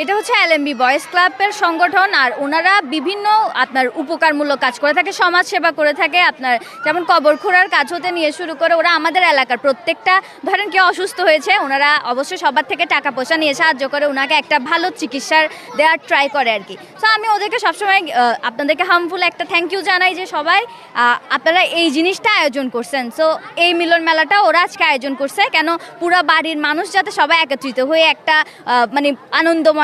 এটা হচ্ছে LMB boys ক্লাবের সংগঠন, আর ওনারা বিভিন্ন আপনার উপকারমূলক কাজ করে থাকে, সমাজ সেবা করে থাকে। আপনার যেমন কবর খোঁড়ার কাজ হতে নিয়ে শুরু করে ওরা আমাদের এলাকার প্রত্যেকটা, ধরেন কেউ অসুস্থ হয়েছে, ওনারা অবশ্যই সবার থেকে টাকা পয়সা নিয়ে সাহায্য করে ওনাকে একটা ভালো চিকিৎসার দেওয়ার ট্রাই করে আর কি। সো আমি ওদেরকে সবসময় আপনাদেরকে হার্মফুল একটা থ্যাংক ইউ জানাই যে সবাই আপনারা এই জিনিসটা আয়োজন করছেন। সো এই মিলন মেলাটা ওরা আজকে আয়োজন করছে কেন, পুরো বাড়ির মানুষ যাতে সবাই একত্রিত হয়ে একটা মানে আনন্দময়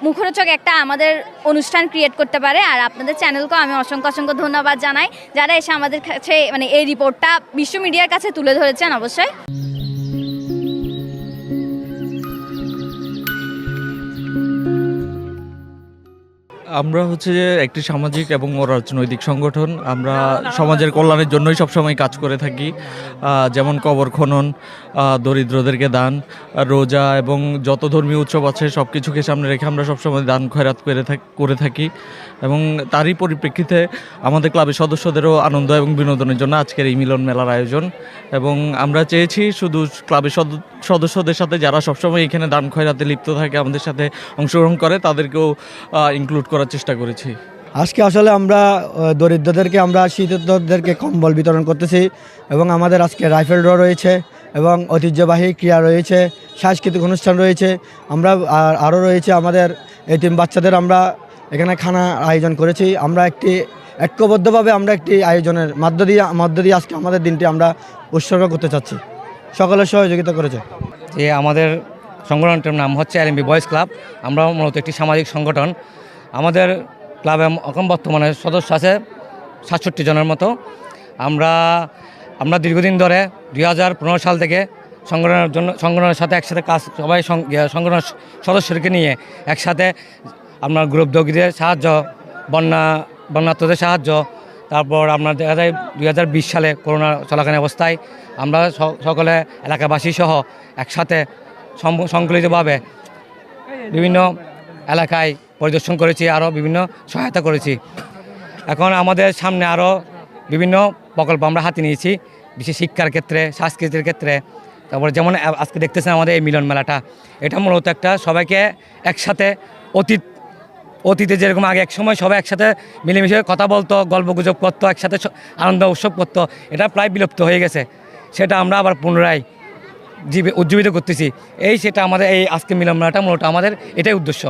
মুখরোচক একটা আমাদের অনুষ্ঠান ক্রিয়েট করতে পারে। আর আপনাদের চ্যানেলকেও আমি অসংখ্য অসংখ্য ধন্যবাদ জানাই যারা এসে আমাদের কাছে মানে এই রিপোর্টটা বিশ্ব মিডিয়ার কাছে তুলে ধরেছেন। অবশ্যই আমরা হচ্ছে যে একটি সামাজিক এবং অরাজনৈতিক সংগঠন। আমরা সমাজের কল্যাণের জন্যই সবসময় কাজ করে থাকি, যেমন কবর খনন, দরিদ্রদেরকে দান, রোজা এবং যত ধর্মীয় উৎসব আছে সব কিছুকে সামনে রেখে আমরা সবসময় দান খয়রাত করে থাকি। এবং তারই পরিপ্রেক্ষিতে আমাদের ক্লাবের সদস্যদেরও আনন্দ এবং বিনোদনের জন্য আজকের এই মিলন মেলার আয়োজন। এবং আমরা চেয়েছি শুধু ক্লাবের সদস্যদের সাথে যারা সবসময় এখানে দান খয়রাতে লিপ্ত থাকে, আমাদের সাথে অংশগ্রহণ করে, তাদেরকেও ইনক্লুড করার চেষ্টা করেছি। আজকে আসলে আমরা দরিদ্রদেরকে, আমরা শীতদেরকে কম্বল বিতরণ করতেছি এবং আমাদের আজকে রাইফেল ড্র রয়েছে এবং ঐতিহ্যবাহী ক্রীড়া রয়েছে, সাংস্কৃতিক অনুষ্ঠান রয়েছে। আমরা আরও রয়েছে আমাদের এতিম বাচ্চাদের আমরা এখানে খানা আয়োজন করেছি। আমরা একটি ঐক্যবদ্ধভাবে আমরা একটি আয়োজনের মধ্য দিয়ে আজকে আমাদের দিনটি আমরা উৎসর্গ করতে চাচ্ছি। সকলের সহযোগিতা করেছে। যে আমাদের সংগঠনটির নাম হচ্ছে এলএমবি বয়েজ ক্লাব। আমরা মূলত একটি সামাজিক সংগঠন। আমাদের ক্লাবে এখন বর্তমানে সদস্য আছে 67 জনের মতো। আমরা দীর্ঘদিন ধরে 2015 সাল থেকে সংগঠনের সাথে একসাথে কাজ, সবাই সংগঠনের সদস্যদেরকে নিয়ে একসাথে আপনার গ্রুপ দগীদের সাহায্য, বন্যার্থদের সাহায্য, তারপর আপনার দেখা যায় 2020 সালে করোনা চলাকালীন অবস্থায় আমরা সকলে এলাকাবাসী সহ একসাথে সংকলিতভাবে বিভিন্ন এলাকায় পরিদর্শন করেছি, আরও বিভিন্ন সহায়তা করেছি। এখন আমাদের সামনে আরও বিভিন্ন প্রকল্প আমরা হাতে নিয়েছি, বিশেষ শিক্ষার ক্ষেত্রে, সংস্কৃতির ক্ষেত্রে। তারপরে যেমন আজকে দেখতেছেন আমাদের এই মিলন মেলাটা, এটা মূলত একটা সবাইকে একসাথে, অতীতে যেরকম আগে একসময় সবাই একসাথে মিলেমিশে কথা বলতো, গল্পগুজব করতো, একসাথে আনন্দ উৎসব করতো, এটা প্রায় বিলুপ্ত হয়ে গেছে। সেটা আমরা আবার পুনরায় উজ্জীবিত করতেছি। সেটা আমাদের এই আজকে মিলন মেলাটা মূলত আমাদের এটাই উদ্দেশ্য।